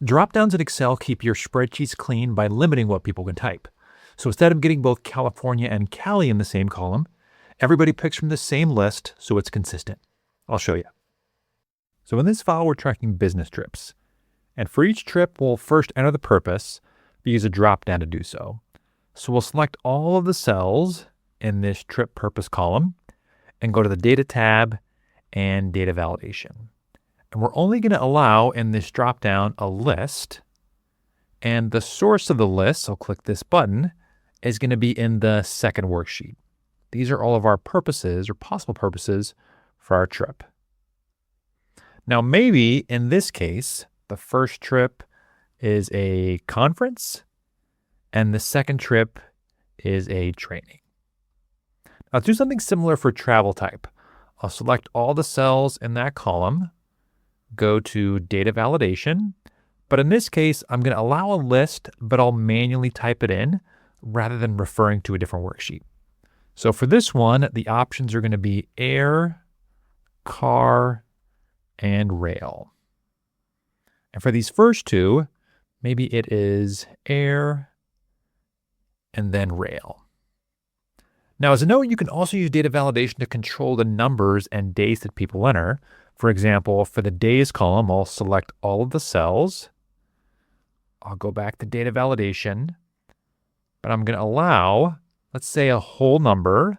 Dropdowns in Excel keep your spreadsheets clean by limiting what people can type. So instead of getting both California and Cali in the same column, everybody picks from the same list so it's consistent. I'll show you. So in this file, we're tracking business trips. And for each trip, we'll first enter the purpose, but use a dropdown to do so. So we'll select all of the cells in this trip purpose column and go to the Data tab and Data Validation. And we're only going to allow in this dropdown a list. And the source of the list, so click this button, is going to be in the second worksheet. These are all of our purposes or possible purposes for our trip. Now, maybe in this case, the first trip is a conference and the second trip is a training. Now, let's do something similar for travel type. I'll select all the cells in that column, go to Data Validation, but in this case, I'm going to allow a list, but I'll manually type it in rather than referring to a different worksheet. So for this one, the options are going to be air, car, and rail. And for these first two, maybe it is air and then rail. Now, as a note, you can also use data validation to control the numbers and days that people enter. For example, for the days column, I'll select all of the cells. I'll go back to data validation, but I'm going to allow, let's say, a whole number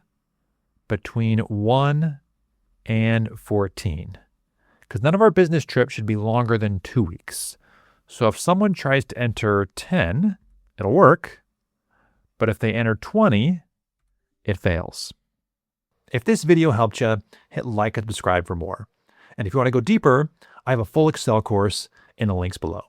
between 1 and 14. Because none of our business trips should be longer than 2 weeks. So if someone tries to enter 10, it'll work. But if they enter 20, it fails. If this video helped you, hit like and subscribe for more. And if you want to go deeper, I have a full Excel course in the links below.